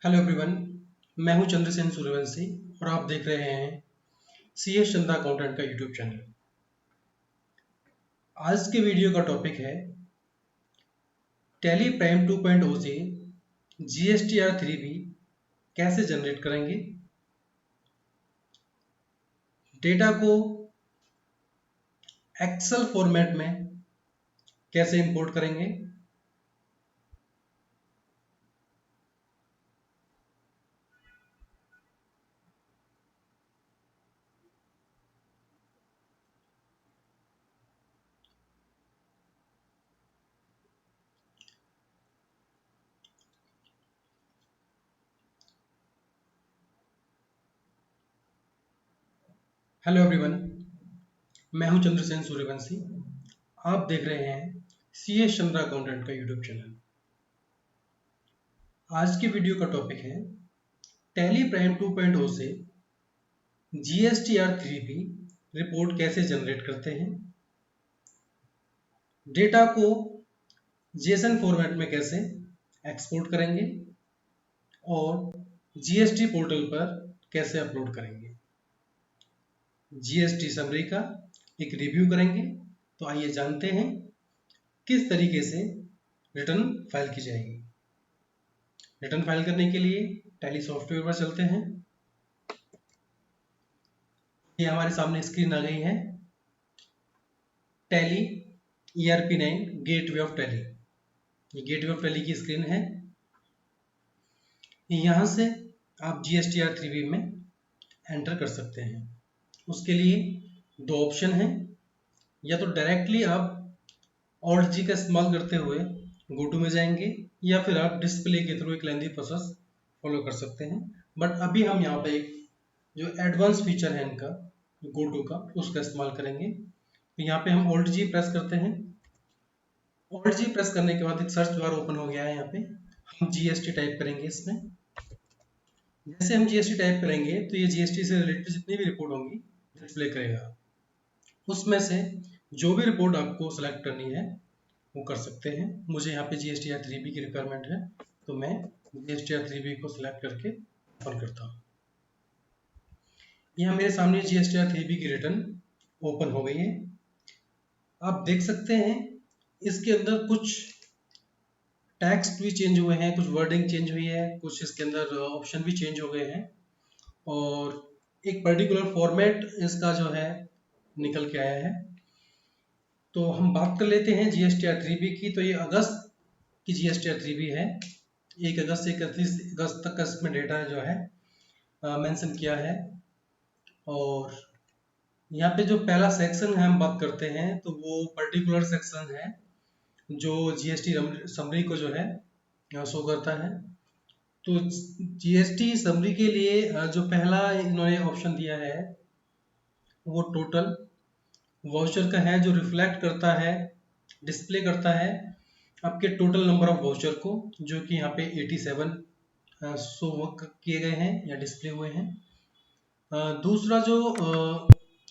Hello everyone. मैं हूं चंद्रसेन सूर्यवंशी और आप देख रहे हैं CS चंदा अकाउंटेंट का यूट्यूब चैनल। आज के वीडियो का टॉपिक है टैली प्राइम 2.0 से GSTR3B कैसे जनरेट करेंगे, डेटा को एक्सेल फॉर्मेट में कैसे इंपोर्ट करेंगे, हेलो एवरीवन। मैं हूं चंद्रसेन सूर्यवंशी। आप देख रहे हैं CS चंद्रा अकाउंटेंट का यूट्यूब चैनल। आज की वीडियो का टॉपिक है टैली प्राइम 2.0 से GSTR3B रिपोर्ट कैसे जनरेट करते हैं, डेटा को जेसन फॉर्मेट में कैसे एक्सपोर्ट करेंगे और GST पोर्टल पर कैसे अपलोड करेंगे। GST समरी का एक रिव्यू करेंगे। तो आइए जानते हैं किस तरीके से रिटर्न फाइल की जाएगी। रिटर्न फाइल करने के लिए टैली सॉफ्टवेयर पर चलते हैं। ये हमारे सामने स्क्रीन आ गई है। Tally ERP9 gateway of tally, ये गेटवे ऑफ टैली की स्क्रीन है। यहाँ से आप GSTR3B में एंटर कर सकते हैं। उसके लिए दो ऑप्शन हैं, या तो डायरेक्टली आप Alt G का इस्तेमाल करते हुए गो टू में जाएंगे, या फिर आप डिस्प्ले के थ्रू एक लेंथी प्रोसेस फॉलो कर सकते हैं। बट अभी हम यहाँ पे एक जो एडवांस फीचर है इनका गो टू का, उसका इस्तेमाल करेंगे। तो यहाँ पे हम Alt G प्रेस करते हैं। Alt G प्रेस करने के बाद एक सर्च बार ओपन हो गया है। यहाँ पे हम GST टाइप करेंगे। इसमें जैसे हम GST टाइप करेंगे तो ये GST से रिलेटेड जितनी भी रिपोर्ट होंगी डिस्प्ले करेगा। उसमें से जो भी रिपोर्ट आपको सेलेक्ट करनी है वो कर सकते हैं। मुझे यहाँ पे GSTR3B की रिक्वायरमेंट है, तो मैं GSTR3B को सिलेक्ट करके ओपन करता हूँ। यहाँ मेरे सामने GSTR3B की रिटर्न ओपन हो गई है। आप देख सकते हैं इसके अंदर कुछ टेक्स्ट भी चेंज हुए हैं, कुछ वर्डिंग चेंज हुई है, कुछ इसके अंदर ऑप्शन भी चेंज हो गए हैं और एक पर्टिकुलर फॉर्मेट इसका जो है निकल के आया है। तो हम बात कर लेते हैं GSTR3B की। तो ये अगस्त की GSTR3B है। 1 अगस्त से 31 अगस्त तक का इसमें डेटा जो है मेंशन किया है। और यहाँ पे जो पहला सेक्शन है हम बात करते हैं, तो वो पर्टिकुलर सेक्शन है जो GST समरी को जो है शो करता है। तो GST समरी के लिए जो पहला इन्होंने ऑप्शन दिया है वो टोटल वाउचर का है, जो रिफ्लेक्ट करता है, डिस्प्ले करता है आपके टोटल नंबर ऑफ वाउचर को, जो कि यहाँ पे 87 शो किए गए हैं या डिस्प्ले हुए हैं। दूसरा जो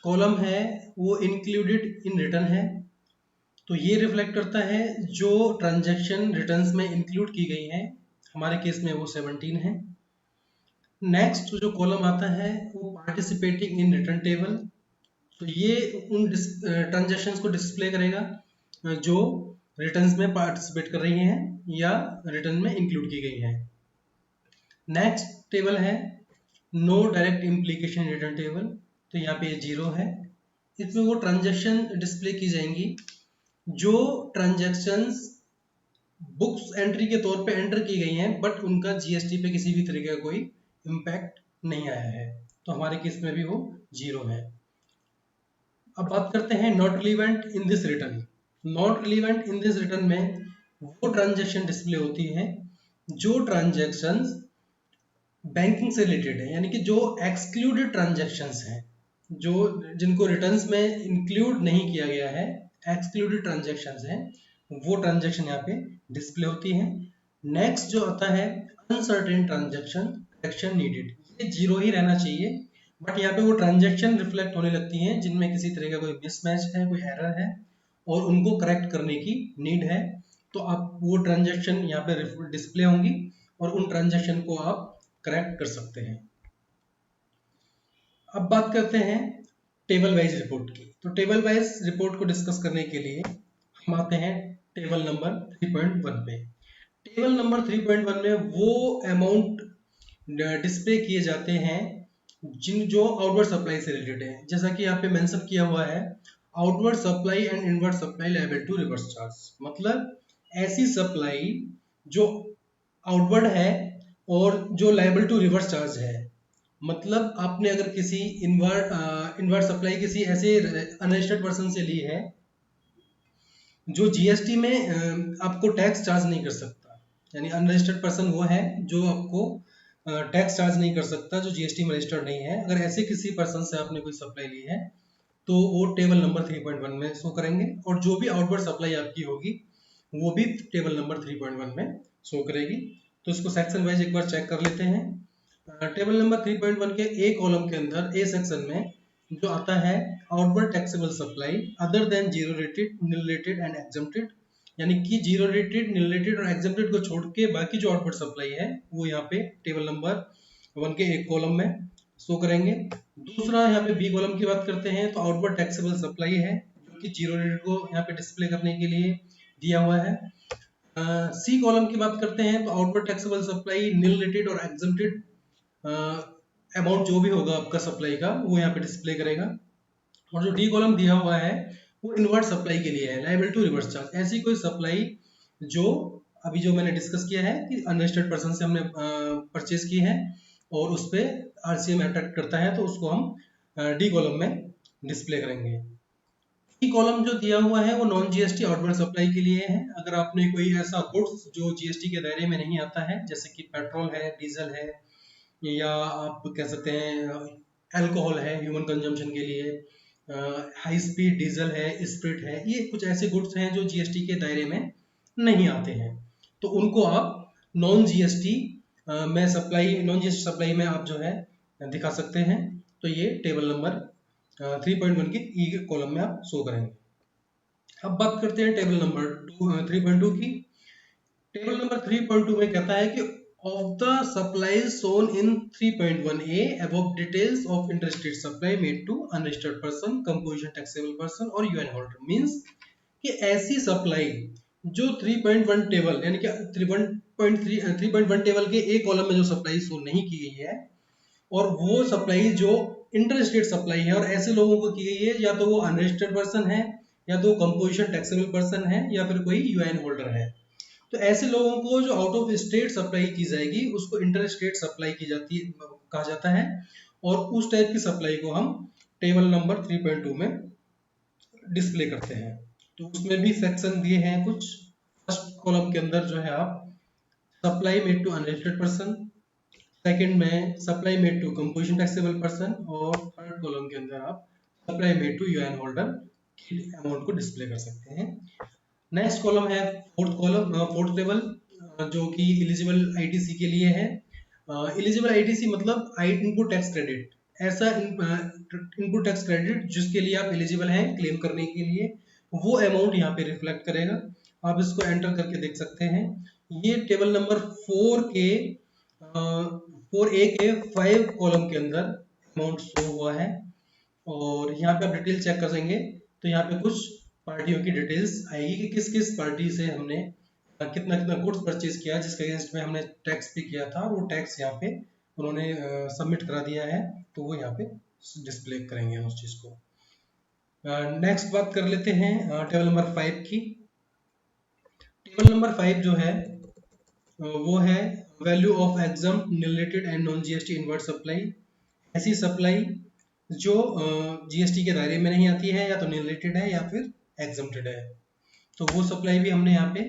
कॉलम है वो इंक्लूडेड इन रिटर्न है। तो ये रिफ्लेक्ट करता है जो ट्रांजैक्शन रिटर्न्स में इंक्लूड की गई है। हमारे केस में वो 17 है। नेक्स्ट जो कॉलम आता है वो पार्टिसिपेटिंग इन रिटर्न टेबल। तो ये उन ट्रांजैक्शंस को डिस्प्ले करेगा जो रिटर्न्स में पार्टिसिपेट कर रही हैं या रिटर्न में इंक्लूड की गई हैं। नेक्स्ट टेबल है no direct implication return table. तो यहाँ पे ये 0 है। इसमें वो ट्रांजैक्शन डिस्प्ले की जाएंगी जो ट्रांजैक्शंस बुक्स एंट्री के तौर पे एंटर की गई हैं, बट उनका GST पे किसी भी तरीके का कोई इम्पैक्ट नहीं आया है। तो हमारे केस में भी वो 0 है। अब बात करते हैं not relevant in this return. Not relevant in this return में वो ट्रांजैक्शन डिस्प्ले होती है जो ट्रांजैक्शंस बैंकिंग से रिलेटेड है, यानी कि जो एक्सक्लूडेड ट्रांजैक्शंस हैं, जो जिनको रिटर्न्स में इंक्लूड नहीं किया गया है, एक्सक्लूडेड ट्रांजैक्शंस हैं, वो ट्रांजैक्शन यहाँ पे डिस्प्ले होती है। नेक्स्ट जो आता है अनसर्टेन ट्रांजैक्शन एक्शन नीडेड, ये 0 ही रहना चाहिए। बट यहाँ पे वो ट्रांजैक्शन रिफ्लेक्ट होने लगती हैं जिनमें किसी तरह का कोई मिसमैच है, कोई एरर है और उनको करेक्ट करने की नीड है। तो आप वो ट्रांजैक्शन यहाँ पे डिस्प्ले होंगी और उन ट्रांजैक्शन को आप करेक्ट कर सकते हैं। अब बात करते हैं टेबल वाइज रिपोर्ट की। तो टेबल वाइज रिपोर्ट को डिस्कस करने के लिए हम आते हैं टेबल नंबर 3.1 पे। टेबल नंबर 3.1 में वो अमाउंट डिस्प्ले किए जाते हैं जो आउटवर्ड सप्लाई से रिलेटेड है। जैसा कि यहाँ पे मेंशन किया हुआ है, outward supply and inward supply liable to reverse charge. मतलब ऐसी सप्लाई जो आउटवर्ड है और जो लायबल टू रिवर्स चार्ज है। मतलब आपने अगर किसी इनवर्ट सप्लाई किसी ऐसे अनरजिस्टर्ड पर्सन से ली है जो जीएसटी में आपको टैक्स चार्ज नहीं कर सकता, यानी अनरजिस्टर्ड पर्सन वो है जो आपको टैक्स चार्ज नहीं कर सकता, जो जीएसटी में रजिस्टर्ड नहीं है। अगर ऐसे किसी पर्सन से आपने कोई सप्लाई ली है तो वो टेबल नंबर 3.1 में शो करेंगे, और जो भी आउटवर्ड सप्लाई आपकी होगी वो भी टेबल नंबर 3.1 में शो करेगी। तो इसको सेक्शन वाइज एक बार चेक कर लेते हैं। टेबल नंबर 3.1 के ए कॉलम के अंदर ए सेक्शन में जो आता है outward taxable supply other than zero rated, nil rated and exempted, यानी कि जीरो रेटेड, नील रेटेड और एग्जम्प्टेड को छोड़ के बाकी जो आउटवर्ड सप्लाई है वो यहाँ पे टेबल नंबर 1 के एक कॉलम में शो करेंगे। दूसरा यहाँ पे बी कॉलम की बात करते हैं तो आउटवर्ड टैक्सेबल सप्लाई है जो कि जीरो रेटेड को यहाँ पे डिस्प्ले करने के लिए दिया हुआ है। सी कॉलम की बात करते हैं तो outward taxable supply, nil rated और एग्जम्प्टेड अमाउंट जो भी होगा आपका सप्लाई का वो यहाँ पे डिस्प्ले करेगा। और जो डी कॉलम दिया हुआ है वो इनवर्ट सप्लाई के लिए है, लायबल टू रिवर्स चार्ज। ऐसी कोई सप्लाई जो अभी जो मैंने डिस्कस किया है कि अनरजिस्टर्ड पर्सन से हमने परचेज की है और उस पर आरसीएम अट्रैक्ट करता है, तो उसको हम डी कॉलम में डिस्प्ले करेंगे। ई कॉलम जो दिया हुआ है वो नॉन जीएसटी आउटवर्ड सप्लाई के लिए है। अगर आपने कोई ऐसा गुड्स जो जीएसटी के दायरे में नहीं आता है, जैसे कि पेट्रोल है, डीजल है, या आप कह सकते हैं अल्कोहल है ह्यूमन कंजम्पशन के लिए, हाई स्पीड डीजल है, स्प्रिट है, ये कुछ ऐसे गुड्स हैं जो जीएसटी के दायरे में नहीं आते हैं, तो उनको आप नॉन जीएसटी में सप्लाई, नॉन जीएसटी सप्लाई में आप जो है दिखा सकते हैं। तो ये टेबल नंबर 3.1 के ई के कॉलम में आप शो करेंगे। अब बात करते हैं टेबल नंबर 3.2 की। टेबल नंबर 3.2 में कहता है कि of the supplies shown in 3.1a above details of interstate supply made to unregistered person, composition taxable person और UN holder, means कि ऐसी सप्लाई जो 3.1 टेबल यानी कि 3.1 टेबल के एक कॉलम में जो सप्लाई शो नहीं की गई है, और वो सप्लाई जो इंटरस्टेट सप्लाई है और ऐसे लोगों को की गई है, या तो वो अनरजिस्टर्ड पर्सन है, या तो कंपोजिशन टैक्सेबल पर्सन है, या फिर कोई यूएन होल्डर है। तो ऐसे लोगों को जो आउट ऑफ स्टेट सप्लाई की जाएगी उसको इंटर स्टेट सप्लाई की जाती कहा जाता है, और उस टाइप की सप्लाई को हम टेबल नंबर 3.2 में डिस्प्ले करते हैं। तो उसमें भी सेक्शन दिए हैं कुछ। फर्स्ट कॉलम के अंदर जो है आप supply made to unregistered person, second में supply made to composition taxable person, और थर्ड कॉलम के अंदर आप supply made to UN holder की अमाउंट को डिस्प्ले कर सकते हैं। नेक्स्ट कॉलम है फोर्थ टेबल, जो कि एलिजिबल आईटीसी के लिए है। एलिजिबल आईटीसी मतलब इनपुट टैक्स क्रेडिट, ऐसा इनपुट टैक्स क्रेडिट जिसके लिए आप एलिजिबल हैं क्लेम करने के लिए, वो अमाउंट यहाँ पे रिफ्लेक्ट करेगा। आप इसको एंटर करके देख सकते हैं। ये टेबल नंबर 4A के 5 कॉलम के अंदर अमाउंट शो हुआ है, और यहाँ पे आप डिटेल चेक करेंगे तो यहाँ पे कुछ पार्टियों की डिटेल्स आएगी कि किस किस पार्टी से हमने कितना कितना गुड्स परचेज किया, जिसके अगेंस्ट में हमने टैक्स पे किया था, वो टैक्स यहाँ पे उन्होंने सबमिट करा दिया है, तो वो यहाँ पे डिस्प्ले करेंगे उस चीज़ को। नेक्स्ट बात कर लेते हैं टेबल नंबर 5 की। टेबल नंबर 5 जो है वो है value of exam related and non GST inward supply. ऐसी सप्लाई जो जीएसटी के दायरे में नहीं आती है, या तो रिलेटेड है या फिर एग्जम्प्टेड है, तो वो सप्लाई भी हमने यहाँ पे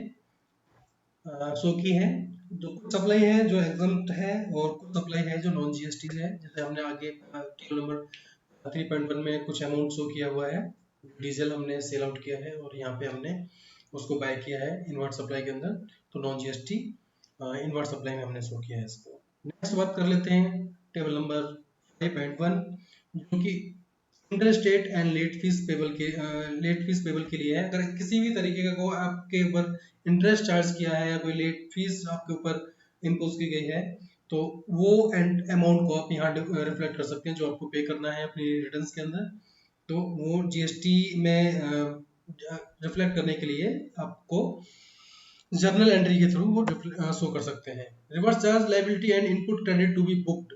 शो की है। जो कुछ सप्लाई है जो एग्जम्प्ट है, और कुछ सप्लाई है जो नॉन जीएसटी है। जैसे हमने आगे टेबल नंबर 3.1 में कुछ अमाउंट शो किया हुआ है, डीजल हमने सेल आउट किया है और यहाँ पे हमने उसको बाय किया है इनवर्ट सप्लाई के अंदर, तो नॉन जीएसटी इनवर्ट सप्लाई में हमने शो किया है इसको। नेक्स्ट बात कर लेते हैं टेबल नंबर 5.1, जो कि interstate and let fees payable के लिए है। अगर किसी भी तरीके का को आपके ऊपर इंटरेस्ट चार्ज किया है, या कोई लेट फीस आपके ऊपर इम्पोज की गई है, तो वो अमाउंट को आप यहाँ रिफ्लेक्ट कर सकते हैं जो आपको पे करना है अपनी रिटर्न्स के अंदर। तो वो जीएसटी में रिफ्लेक्ट करने के लिए आपको जर्नल एंट्री के थ्रू वो शो कर सकते हैं। Reverse charge liability and input credit to be booked,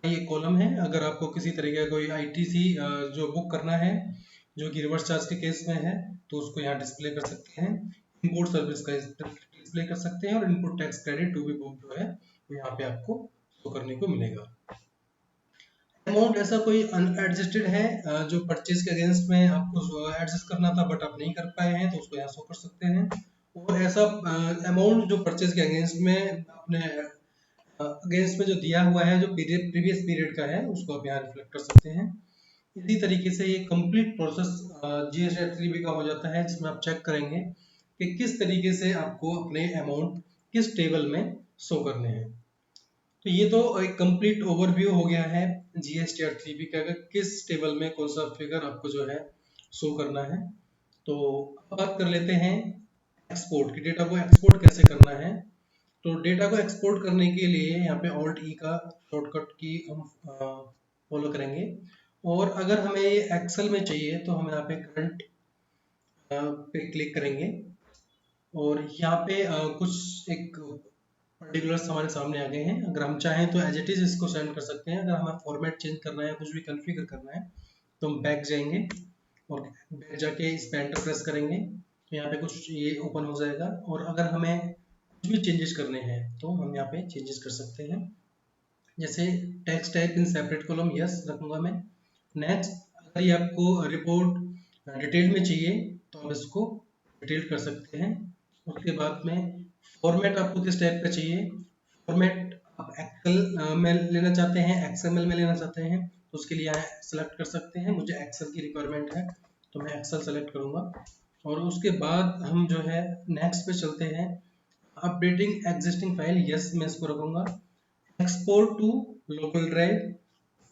ये कॉलम है। अगर आपको किसी तरीके का कोई आईटीसी जो बुक करना है जो कि रिवर्स चार्ज के केस में है, तो उसको यहाँ डिस्प्ले कर सकते हैं। इम्पोर्ट सर्विस का डिस्प्ले कर सकते हैं और input tax credit to be book जो है वो यहाँ पे आपको शो करने को मिलेगा। अमाउंट ऐसा कोई अनएडजस्टेड है जो परचेज के अगेंस्ट में आपको एडजस्ट करना था बट आप नहीं कर पाए हैं, तो उसको यहाँ शो कर सकते हैं। और ऐसा अमाउंट जो परचेज के अगेंस्ट में अपने अगेंस्ट में जो दिया हुआ है जो पीरियड प्रीवियस पीरियड का है उसको आप यहाँ रिफ्लेक्ट कर सकते हैं। इसी तरीके से ये कंप्लीट प्रोसेस जीएसटी का हो जाता है, जिसमें आप चेक करेंगे कि किस तरीके से आपको अपने अमाउंट किस टेबल में शो करने हैं। तो ये तो एक कंप्लीट ओवरव्यू हो गया है जीएसटी का, किस टेबल में कौन सा फिगर आपको जो है शो करना है। तो अब बात कर लेते हैं एक्सपोर्ट की, डेटा को एक्सपोर्ट कैसे करना है। तो डेटा को एक्सपोर्ट करने के लिए यहाँ पे ऑल्ट ई का शॉर्टकट की हम फॉलो करेंगे। और अगर हमें ये एक्सेल में चाहिए तो हम यहाँ पे करंट पे क्लिक करेंगे और यहाँ पे कुछ एक पर्टिकुलर्स हमारे सामने आ गए हैं। अगर हम चाहें तो एज इट इज इसको सेंड कर सकते हैं। अगर हमें फॉर्मेट चेंज करना है, कुछ भी कन्फिगर करना है, तो हम बैक जाएंगे और बैक जाके इस पे एंटर प्रेस करेंगे तो यहाँ पे कुछ ये ओपन हो जाएगा। और अगर हमें कुछ भी चेंजेस करने हैं तो हम यहाँ पे चेंजेस कर सकते हैं। जैसे text type in separate column yes रखूंगा मैं। नेक्स्ट, अगर ये आपको रिपोर्ट डिटेल में चाहिए तो आप इसको डिटेल कर सकते हैं। उसके बाद में फॉर्मेट आपको किस टाइप का चाहिए, फॉर्मेट आप एक्सेल में लेना चाहते हैं, एक्सएमएल में लेना चाहते हैं, तो उसके लिए यहाँ सेलेक्ट कर सकते हैं। मुझे एक्सेल की रिक्वायरमेंट है तो मैं एक्सेल सेलेक्ट करूंगा। और उसके बाद हम जो है नेक्स्ट पे चलते हैं। अपडेटिंग एग्जिस्टिंग फाइल यस मैं इसको रखूंगा। एक्सपोर्ट टू लोकल ड्राइव,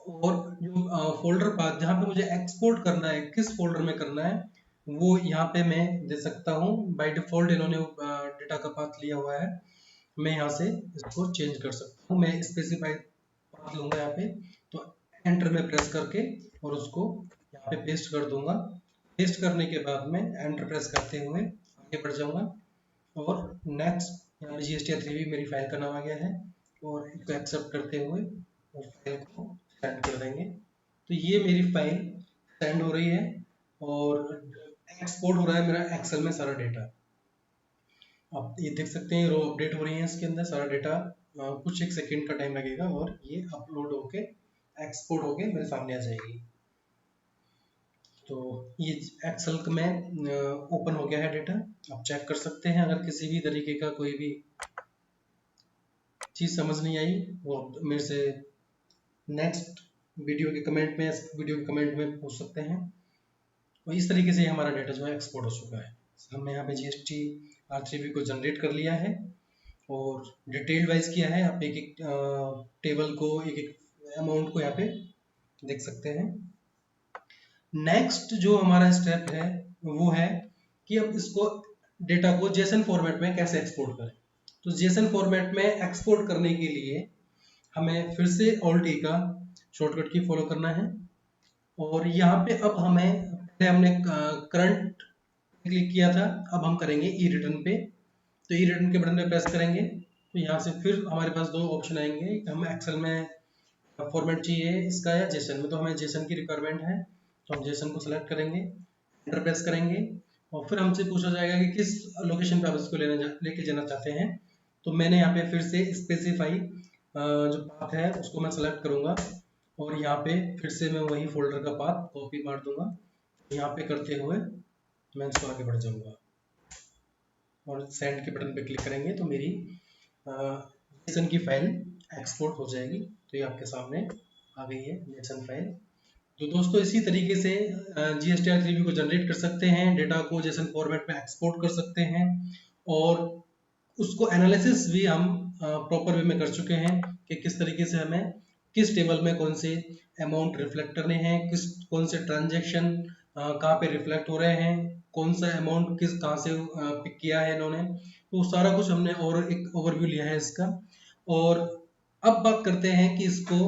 और जो फोल्डर पाथ जहाँ पे मुझे एक्सपोर्ट करना है किस फोल्डर में करना है वो यहाँ पे मैं दे सकता हूँ। बाय डिफॉल्ट इन्होंने डेटा का पाथ लिया हुआ है, मैं यहाँ से इसको चेंज कर सकता हूँ। मैं स्पेसिफाई पाथ लूंगा यहाँ पे, तो एंटर में प्रेस करके और उसको यहाँ पे पेस्ट कर दूंगा। पेस्ट करने के बाद में एंटर प्रेस करते हुए आगे बढ़ जाऊंगा और नेक्स्ट यहाँ पे GST मेरी फाइल का नाम आ गया है और इसको एक्सेप्ट करते हुए उस फाइल को सेंड कर देंगे। तो ये मेरी फाइल सेंड हो रही है और एक्सपोर्ट हो रहा है मेरा एक्सेल में सारा डेटा। आप ये देख सकते हैं रो अपडेट हो रही है, इसके अंदर सारा डेटा कुछ एक सेकंड का टाइम लगेगा और ये अपलोड होके एक्सपोर्ट होके मेरे सामने आ जाएगी। तो ये एक्सेल में ओपन हो गया है डेटा, आप चेक कर सकते हैं। अगर किसी भी तरीके का कोई भी चीज़ समझ नहीं आई वो आप मेरे से नेक्स्ट वीडियो के कमेंट में पूछ सकते हैं। और इस तरीके से हमारा डेटा जो है एक्सपोर्ट हो चुका है। हमने यहाँ पे GST R3B को जनरेट कर लिया है और डिटेल वाइज किया है। आप एक एक टेबल को एक एक अमाउंट को यहाँ पे देख सकते हैं। नेक्स्ट जो हमारा स्टेप है वो है कि अब इसको डेटा को जेसन फॉर्मेट में कैसे एक्सपोर्ट करें। तो जेसन फॉर्मेट में एक्सपोर्ट करने के लिए हमें फिर से ऑल्ट ई का शॉर्टकट की फॉलो करना है। और यहाँ पे अब हमें पहले हमने करंट क्लिक किया था, अब हम करेंगे ई रिटर्न पे। तो ई रिटर्न के बटन पे प्रेस करेंगे तो यहाँ से फिर हमारे पास दो ऑप्शन आएंगे। हम एक्सेल में फॉर्मेट चाहिए इसका या जेसन में, तो हमें जेसन की रिक्वायरमेंट है तो हम जेसन को सिलेक्ट करेंगे, एंटर प्रेस करेंगे और फिर हमसे पूछा जाएगा कि किस लोकेशन पे आप इसको लेके जाना चाहते हैं। तो मैंने यहाँ पे फिर से स्पेसिफाई जो पाथ है उसको मैं सेलेक्ट करूंगा और यहाँ पे फिर से मैं वही फोल्डर का पाथ कॉपी मार दूंगा। यहाँ पे करते हुए मैं इसको आगे बढ़ जाऊंगा और सेंड के बटन पे क्लिक करेंगे तो मेरी जेसन की फाइल एक्सपोर्ट हो जाएगी। तो ये आपके सामने आ गई है जेसन फाइल। तो दोस्तों इसी तरीके से GST R3B को जनरेट कर सकते हैं, डेटा को जेसन फॉर्मेट में एक्सपोर्ट कर सकते हैं और उसको एनालिसिस भी हम प्रॉपर वे में कर चुके हैं कि किस तरीके से हमें किस टेबल में कौन से अमाउंट रिफ्लेक्ट करने हैं, कौन से ट्रांजेक्शन कहाँ पे रिफ्लेक्ट हो रहे हैं, कौन सा अमाउंट कहाँ से पिक किया है इन्होंने। तो सारा कुछ हमने और एक ओवरव्यू लिया है इसका। और अब बात करते हैं कि इसको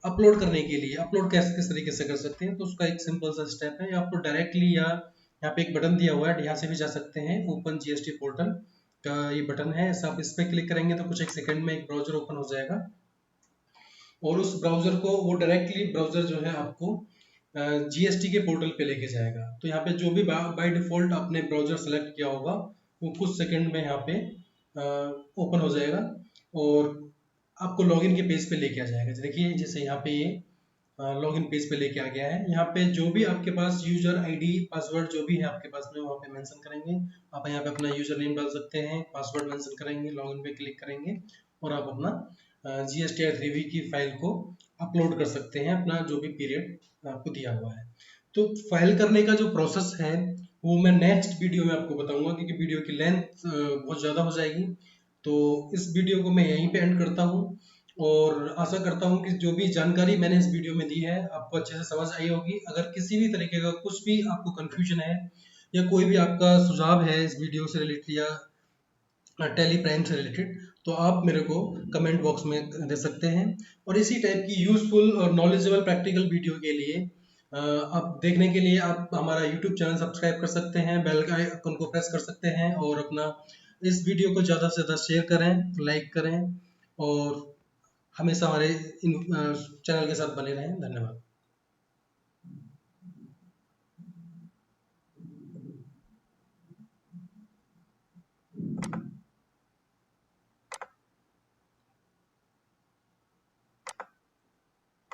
अपलोड करने के लिए अपलोड कैसे किस तरीके से कर सकते हैं। तो उसका एक सिंपल सा स्टेप है, आपको डायरेक्टली या यहाँ पे एक बटन दिया हुआ है, यहाँ से भी जा सकते हैं। ओपन जीएसटी पोर्टल का ये बटन है, ऐसा आप इस पर क्लिक करेंगे तो कुछ एक सेकंड में एक ब्राउजर ओपन हो जाएगा और उस ब्राउजर को वो डायरेक्टली ब्राउजर जो है आपको जीएसटी के पोर्टल पे लेके जाएगा। तो यहाँ पे जो भी बाय डिफॉल्ट आपने ब्राउजर सेलेक्ट किया होगा वो कुछ सेकंड में यहाँ पे ओपन हो जाएगा और आपको लॉगिन के पेज पे लेके आ जाएगा। देखिए जैसे यहाँ पे ये लॉगिन पेज पे लेके आ गया है। यहाँ पे जो भी आपके पास यूजर आईडी पासवर्ड जो भी है आपके पास में वहाँ पे मेंशन करेंगे। आप यहाँ पे अपना यूजर नेम डाल सकते हैं, पासवर्ड मेंशन करेंगे, लॉगिन पे क्लिक करेंगे और आप अपना GSTR3V की फाइल को अपलोड कर सकते हैं, अपना जो भी पीरियड आपको दिया हुआ है। तो फाइल करने का जो प्रोसेस है वो मैं नेक्स्ट वीडियो में आपको बताऊंगा, क्योंकि वीडियो की लेंथ बहुत ज़्यादा हो जाएगी। तो इस वीडियो को मैं यहीं पे एंड करता हूँ और आशा करता हूँ कि जो भी जानकारी मैंने इस वीडियो में दी है आपको अच्छे से समझ आई होगी। अगर किसी भी तरीके का कुछ भी आपको कंफ्यूजन है या कोई भी आपका सुझाव है इस वीडियो से रिलेटेड या टैली प्राइम से रिलेटेड, तो आप मेरे को कमेंट बॉक्स में दे सकते हैं। और इसी टाइप की यूजफुल और नॉलेजेबल प्रैक्टिकल वीडियो के लिए आप देखने के लिए आप हमारा यूट्यूब चैनल सब्सक्राइब कर सकते हैं, बेल का आइकन को प्रेस कर सकते हैं और अपना इस वीडियो को ज़्यादा से ज़्यादा शेयर करें, लाइक करें और हमेशा हमारे चैनल के साथ बने रहें। धन्यवाद।